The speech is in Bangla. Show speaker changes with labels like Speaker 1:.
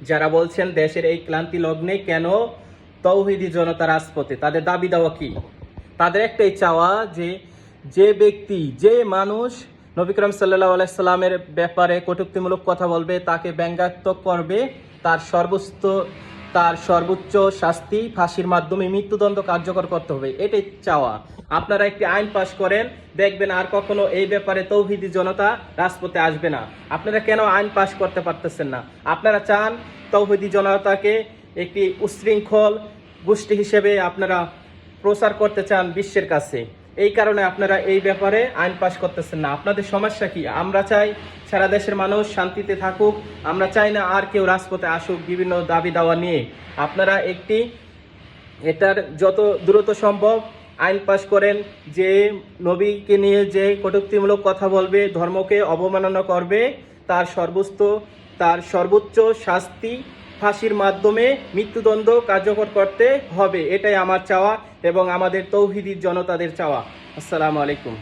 Speaker 1: যারা বলছেন দেশের এই ক্লান্তি লগ্নে কেন তৌহিদি জনতা রাজপথে, তাদের দাবি দেওয়া কি? তাদের একটাই চাওয়া যে যে ব্যক্তি, যে মানুষ নবী করিম সাল্লাল্লাহু আলাইহি সাল্লামের ব্যাপারে কটূক্তিমূলক কথা বলবে, তাকে ব্যঙ্গাত্মক করবে, তার সর্বোচ্চ শাস্তি ফাঁসির মাধ্যমে মৃত্যুদণ্ড কার্যকর করতে হবে। এটাই চাওয়া। আপনারা একটি আইন পাশ করেন, দেখবেন আর কখনো এই ব্যাপারে তৌহিদি জনতা রাজপথে আসবে না। আপনারা কেন আইন পাশ করতে পারতেছেন না? আপনারা চান তৌহিদি জনতাকে একটি উচ্ছৃঙ্খল গোষ্ঠী হিসেবে আপনারা প্রচার করতে চান বিশ্বের কাছে। এই কারণে আপনারা এই ব্যাপারে আইন পাশ করতেছেন না। আপনাদের সমস্যা কি? আমরা চাই সারা দেশের মানুষ শান্তিতে থাকুক। আমরা চাই না আর কেউ রাজপথে আসুক বিভিন্ন দাবি দাওয়া নিয়ে। আপনারা এটার যত দ্রুত সম্ভব আইন পাশ করেন। যে নবীকে নিয়ে যে কটূক্তিমূলক কথা বলবে, ধর্মকে অবমাননা করবে, তার সর্বোচ্চ শাস্তি ফাঁসির মাধ্যমে মৃত্যুদণ্ড কার্যকর করতে হবে। এটাই আমার চাওয়া এবং আমাদের তৌহিদি জনতাদের চাওয়া। আসসালামু আলাইকুম।